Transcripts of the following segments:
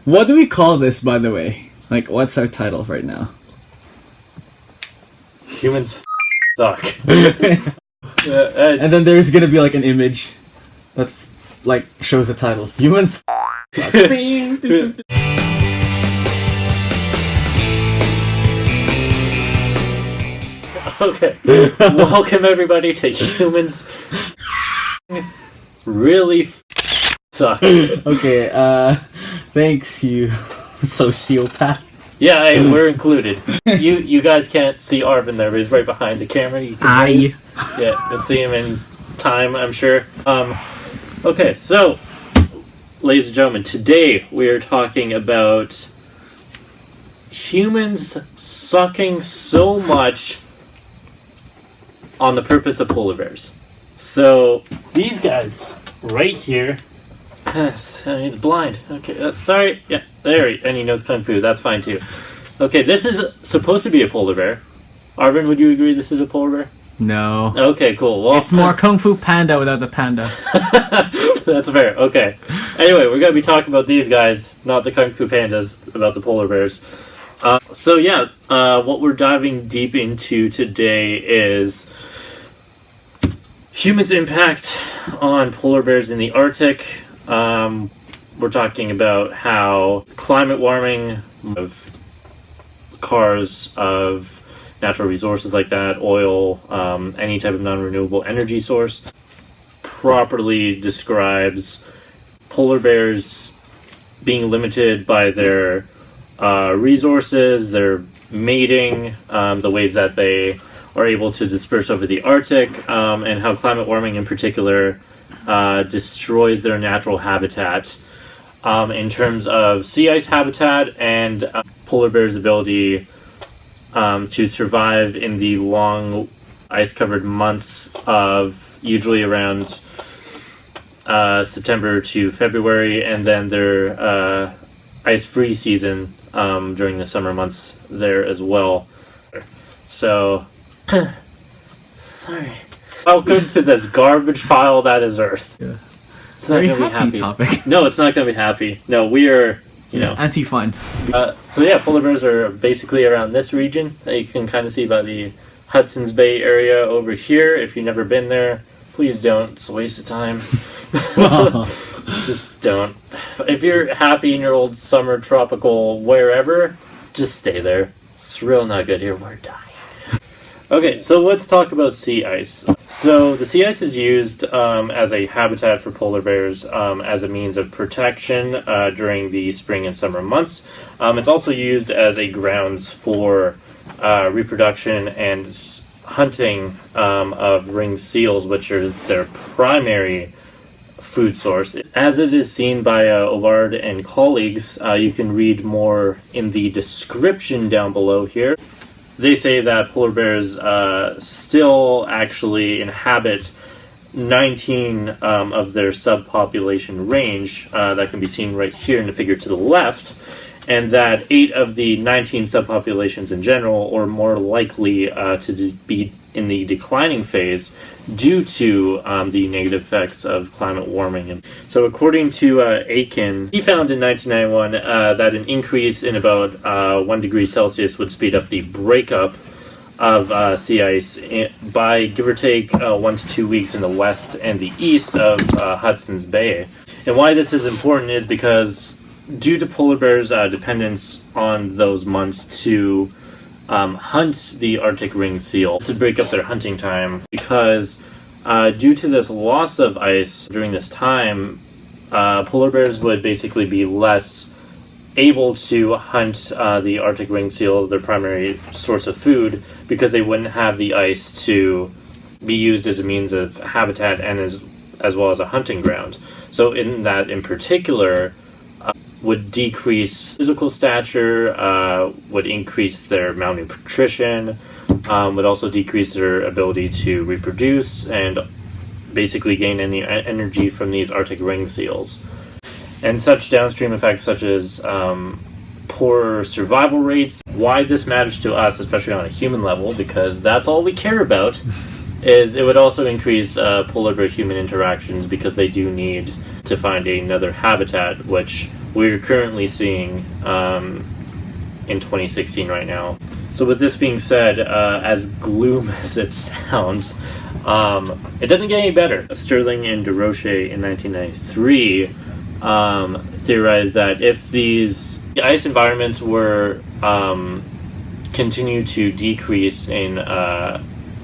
What do we call this, by the way? Like, what's our title right now? Humans suck. And then there's gonna be like an image that like shows the title. Humans suck. Okay. Welcome everybody to Humans Really Suck. Okay, thanks, you sociopath. Yeah, hey, we're included. You guys can't see Arvin there, but he's right behind the camera. You can yeah, you'll see him in time, I'm sure. Okay, so, ladies and gentlemen, today we are talking about humans sucking so much on the purpose of polar bears. So, these guys right here. He's blind. Okay, sorry. Yeah, there. And he knows kung fu. That's fine too. Okay, this is supposed to be a polar bear. Arvin, would you agree this is a polar bear? No. Okay, cool. Well, it's more Kung Fu Panda without the panda. That's fair. Okay. Anyway, we're gonna be talking about these guys, not the Kung Fu Pandas, about the polar bears. So yeah, what we're diving deep into today is humans' impact on polar bears in the Arctic. We're talking about how climate warming of cars, of natural resources like that, oil, any type of non-renewable energy source, properly describes polar bears being limited by their resources, their mating, the ways that they are able to disperse over the Arctic, and how climate warming in particular destroys their natural habitat in terms of sea ice habitat and polar bears' ability to survive in the long ice-covered months of usually around September to February, and then their ice-free season during the summer months there as well. So, sorry. Welcome to this garbage pile that is Earth. Yeah. It's not going to be happy. Topic. No, it's not going to be happy. No, we are, anti-fun. So yeah, polar bears are basically around this region that you can kind of see by the Hudson's Bay area over here. If you've never been there, please don't. It's a waste of time. Just don't. If you're happy in your old summer tropical wherever, just stay there. It's real not good here. We're dying. Okay, so let's talk about sea ice. So the sea ice is used as a habitat for polar bears as a means of protection during the spring and summer months. It's also used as a grounds for reproduction and hunting of ringed seals, which is their primary food source. As it is seen by Ovard and colleagues, you can read more in the description down below here. They say that polar bears still actually inhabit 19 of their subpopulation range that can be seen right here in the figure to the left, and that 8 of the 19 subpopulations in general are more likely to be in the declining phase due to the negative effects of climate warming. So according to Aiken, he found in 1991 that an increase in about 1 degree Celsius would speed up the breakup of sea ice by give or take 1 to 2 weeks in the west and the east of Hudson's Bay. And why this is important is because due to polar bears' dependence on those months to hunt the Arctic ringed seal, this would break up their hunting time because due to this loss of ice during this time, polar bears would basically be less able to hunt the Arctic ringed seal, their primary source of food, because they wouldn't have the ice to be used as a means of habitat and as well as a hunting ground. So in that in particular, would decrease physical stature, would increase their malnutrition, would also decrease their ability to reproduce and basically gain any energy from these Arctic ringed seals. And such downstream effects such as poor survival rates. Why this matters to us, especially on a human level, because that's all we care about, is it would also increase polar bear human interactions because they do need to find another habitat, which we're currently seeing in 2016 right now. So with this being said, as gloom as it sounds, it doesn't get any better. Stirling and Desroches in 1993 theorized that if these ice environments were continue to decrease in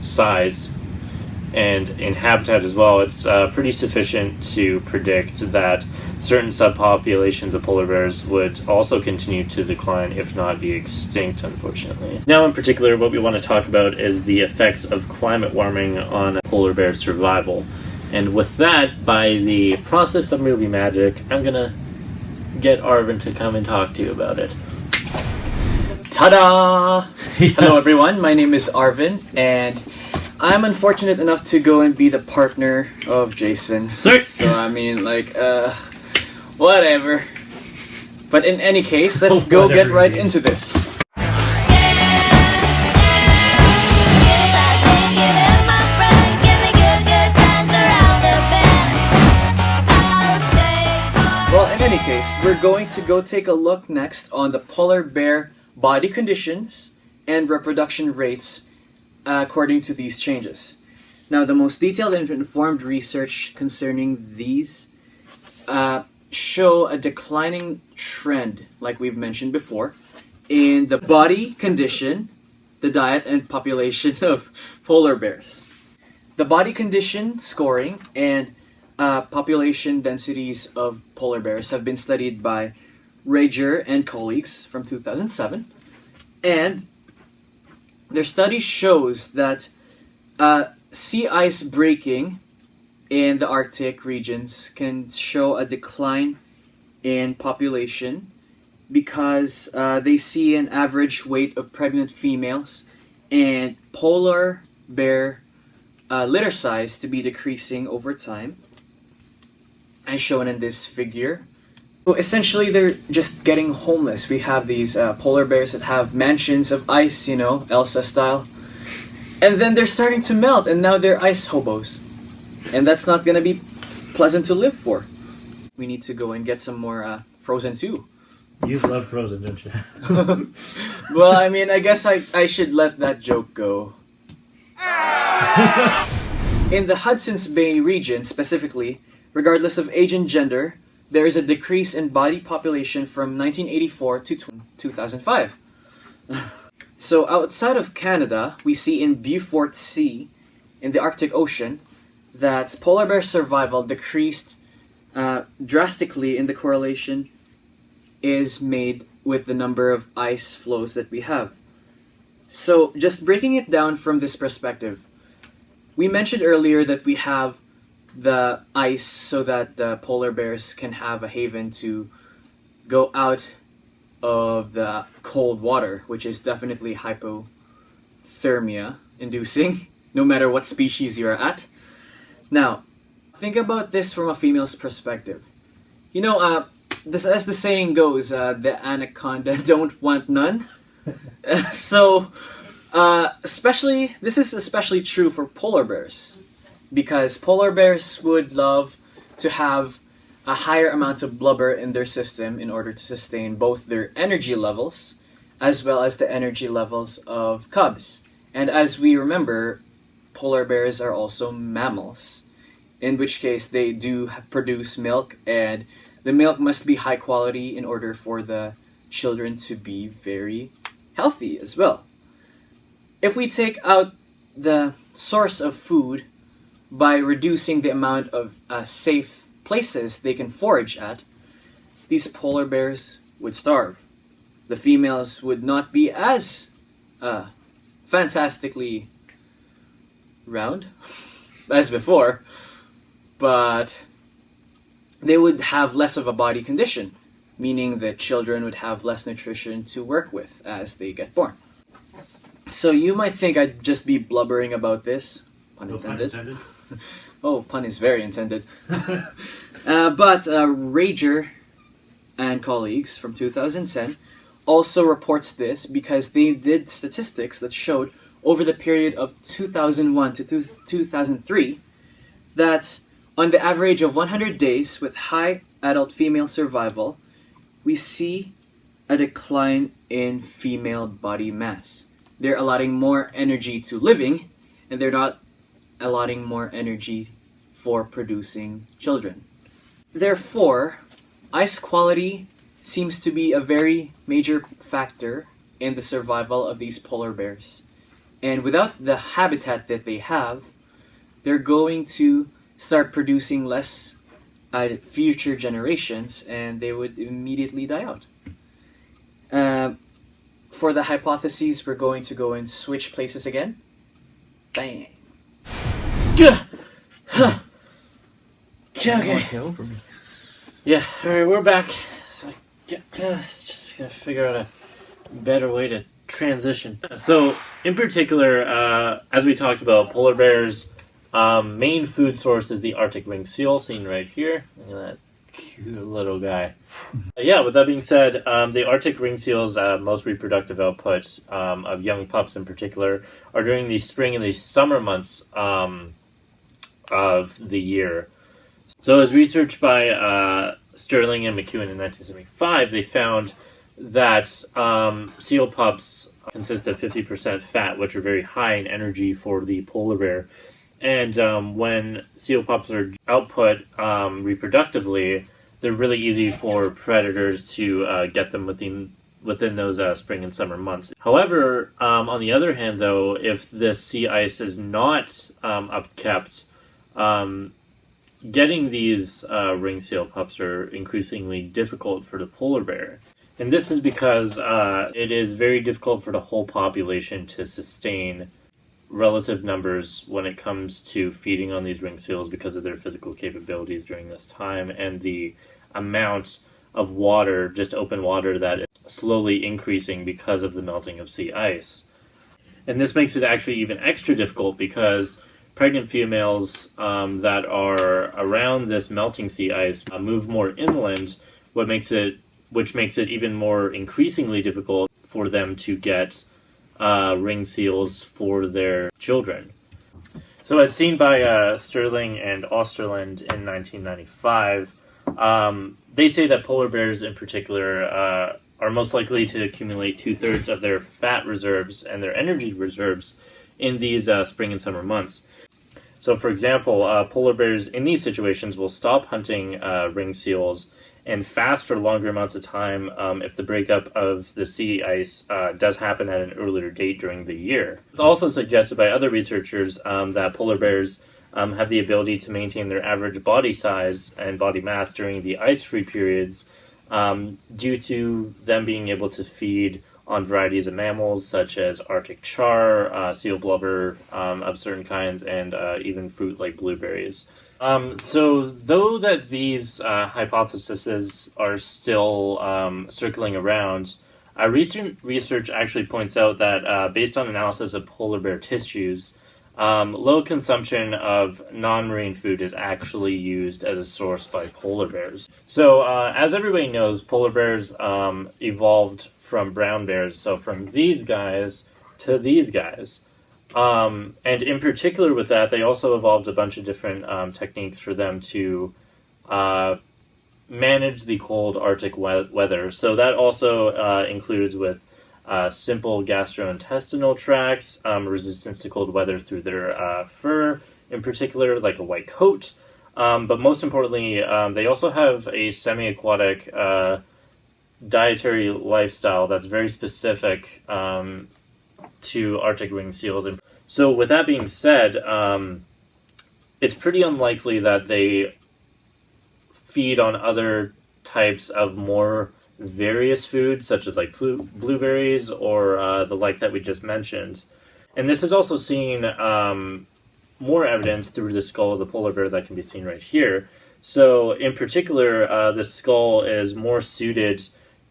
size and in habitat as well, it's pretty sufficient to predict that certain subpopulations of polar bears would also continue to decline, if not be extinct, unfortunately. Now, in particular, what we want to talk about is the effects of climate warming on polar bear survival. And with that, by the process of movie magic, I'm gonna get Arvin to come and talk to you about it. Ta-da! Hello everyone, my name is Arvin, and I'm unfortunate enough to go and be the partner of Jason. Sorry. So I mean, like, whatever. But in any case, let's go get right into this. Well, in any case, we're going to go take a look next on the polar bear body conditions and reproduction rates according to these changes. Now, the most detailed and informed research concerning these show a declining trend, like we've mentioned before, in the body condition, the diet, and population of polar bears. The body condition scoring and population densities of polar bears have been studied by Rager and colleagues from 2007, and their study shows that sea ice breaking in the Arctic regions can show a decline in population because they see an average weight of pregnant females and polar bear litter size to be decreasing over time, as shown in this figure. So essentially, they're just getting homeless. We have these polar bears that have mansions of ice, you know, Elsa style. And then they're starting to melt, and now they're ice hobos. And that's not going to be pleasant to live for. We need to go and get some more Frozen 2. You love Frozen, don't you? Well, I mean, I guess I should let that joke go. In the Hudson's Bay region, specifically, regardless of age and gender, there is a decrease in body population from 1984 to 2005. So outside of Canada, we see in Beaufort Sea, in the Arctic Ocean, that polar bear survival decreased drastically, in the correlation is made with the number of ice floes that we have. So just breaking it down from this perspective, we mentioned earlier that we have the ice so that the polar bears can have a haven to go out of the cold water, which is definitely hypothermia inducing, no matter what species you're at. Now, think about this from a female's perspective. You know, this, as the saying goes, the anaconda don't want none. So, this is especially true for polar bears, because polar bears would love to have a higher amount of blubber in their system in order to sustain both their energy levels as well as the energy levels of cubs. And as we remember, polar bears are also mammals, in which case they do produce milk, and the milk must be high quality in order for the children to be very healthy as well. If we take out the source of food by reducing the amount of safe places they can forage at, these polar bears would starve. The females would not be as fantastically round as before, but they would have less of a body condition, meaning that children would have less nutrition to work with as they get born. So you might think I'd just be blubbering about this, pun intended. Oh, pun is very intended. But Rager and colleagues from 2010 also reports this because they did statistics that showed over the period of 2001 to 2003 that on the average of 100 days with high adult female survival, we see a decline in female body mass. They're allotting more energy to living, and they're not allotting more energy for producing children. Therefore, ice quality seems to be a very major factor in the survival of these polar bears. And without the habitat that they have, they're going to start producing less future generations, and they would immediately die out. For the hypotheses, we're going to go and switch places again. Bang. Okay. Over me. Yeah, alright, we're back. So, just gotta figure out a better way to transition. So, in particular, as we talked about, polar bears' main food source is the Arctic ring seal, seen right here. Look at that cute little guy. Yeah, with that being said, the Arctic ring seal's most reproductive output of young pups in particular are during the spring and the summer months of the year. So as research by Sterling and McEwen in 1975, they found that seal pups consist of 50% fat, which are very high in energy for the polar bear. And when seal pups are output reproductively, they're really easy for predators to get them within those spring and summer months. However, on the other hand, though, if the sea ice is not upkept, getting these ring seal pups are increasingly difficult for the polar bear. And this is because it is very difficult for the whole population to sustain relative numbers when it comes to feeding on these ring seals because of their physical capabilities during this time and the amount of water, just open water, that is slowly increasing because of the melting of sea ice. And this makes it actually even extra difficult because pregnant females that are around this melting sea ice move more inland, which makes it even more increasingly difficult for them to get ring seals for their children. So as seen by Sterling and Osterland in 1995, they say that polar bears in particular are most likely to accumulate 2/3 of their fat reserves and their energy reserves in these spring and summer months. So for example, polar bears in these situations will stop hunting ring seals and fast for longer amounts of time if the breakup of the sea ice does happen at an earlier date during the year. It's also suggested by other researchers that polar bears have the ability to maintain their average body size and body mass during the ice-free periods due to them being able to feed on varieties of mammals such as Arctic char, seal blubber of certain kinds, and even fruit like blueberries. So though that these hypotheses are still circling around, recent research actually points out that based on analysis of polar bear tissues, low consumption of non-marine food is actually used as a source by polar bears. So as everybody knows, polar bears evolved from brown bears, so from these guys to these guys. And in particular with that, they also evolved a bunch of different techniques for them to manage the cold Arctic weather. So that also includes with simple gastrointestinal tracts, resistance to cold weather through their fur, in particular, like a white coat. But most importantly, they also have a semi-aquatic dietary lifestyle that's very specific to Arctic ring seals. So with that being said, it's pretty unlikely that they feed on other types of more various foods, such as like blueberries or the like that we just mentioned. And this is also seen more evidence through the skull of the polar bear that can be seen right here. So in particular, the skull is more suited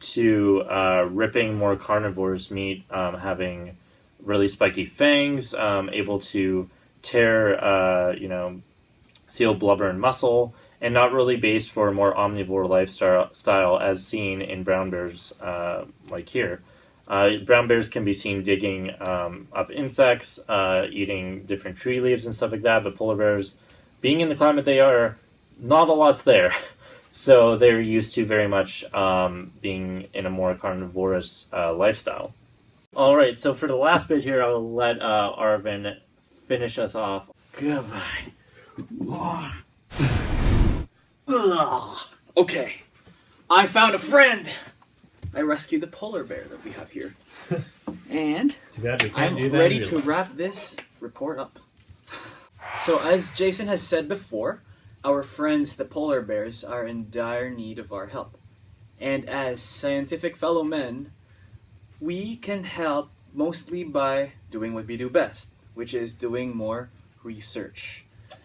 to ripping more carnivores' meat, having really spiky fangs, able to tear, seal blubber and muscle, and not really based for a more omnivore lifestyle as seen in brown bears like here. Brown bears can be seen digging up insects, eating different tree leaves and stuff like that, but polar bears, being in the climate they are, not a lot's there. So they're used to very much being in a more carnivorous lifestyle. All right, so for the last bit here, I'll let Arvin finish us off. Goodbye. Ugh. Okay, I found a friend. I rescued the polar bear that we have here, and Too bad we I'm can't do that. ready to wrap this report up. So, as Jason has said before, our friends the polar bears are in dire need of our help, and as scientific fellow men, we can help mostly by doing what we do best, which is doing more research.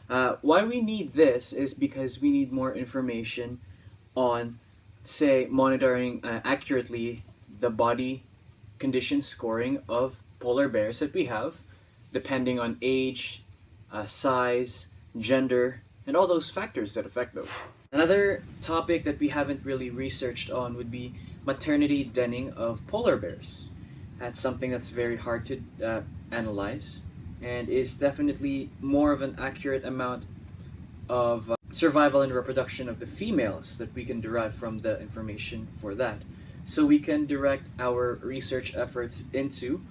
Why we need this is because we need more information on, say, monitoring accurately the body condition scoring of polar bears that we have, depending on age, size, gender, and all those factors that affect those. Another topic that we haven't really researched on would be maternity denning of polar bears. That's something that's very hard to analyze, and is definitely more of an accurate amount of survival and reproduction of the females that we can derive from the information for that. So we can direct our research efforts into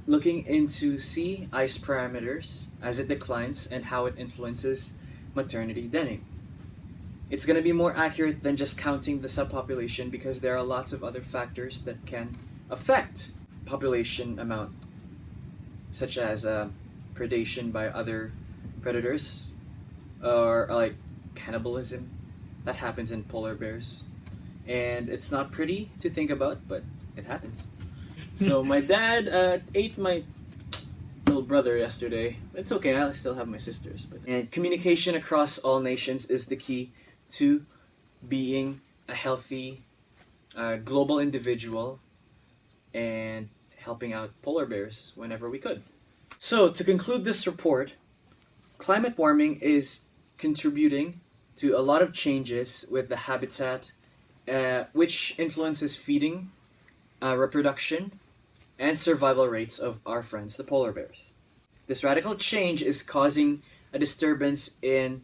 looking into sea ice parameters as it declines and how it influences maternity denning. It's going to be more accurate than just counting the subpopulation because there are lots of other factors that can affect population amount, such as predation by other predators, or like cannibalism that happens in polar bears. And it's not pretty to think about, but it happens. So my dad ate my little brother yesterday. It's okay, I still have my sisters. And communication across all nations is the key to being a healthy global individual and helping out polar bears whenever we could. So to conclude this report, climate warming is contributing to a lot of changes with the habitat, which influences feeding, reproduction, and survival rates of our friends, the polar bears. This radical change is causing a disturbance in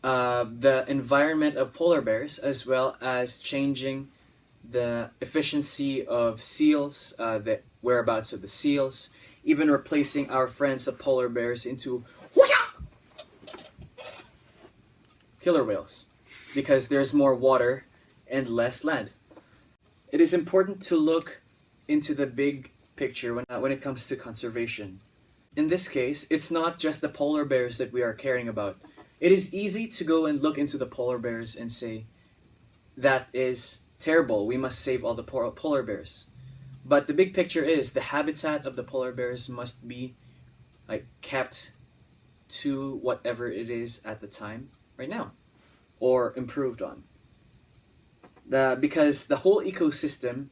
the environment of polar bears, as well as changing the efficiency of seals, the whereabouts of the seals, even replacing our friends, the polar bears, into killer whales, because there's more water and less land. It is important to look into the big picture when it comes to conservation. In this case, it's not just the polar bears that we are caring about. It is easy to go and look into the polar bears and say, that is terrible, we must save all the polar bears. But the big picture is the habitat of the polar bears must be kept to whatever it is at the time right now, or improved on. Because the whole ecosystem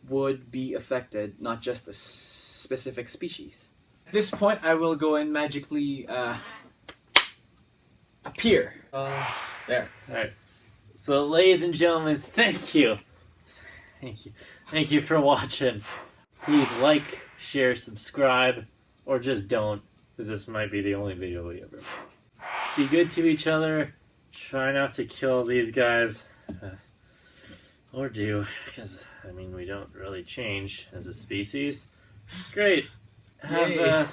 would be affected, not just a specific species. At this point, I will go and magically appear. There. Alright. So, ladies and gentlemen, thank you. Thank you for watching. Please like, share, subscribe, or just don't, because this might be the only video we ever make. Be good to each other. Try not to kill these guys. Or do, because, I mean, we don't really change as a species. Great. Have a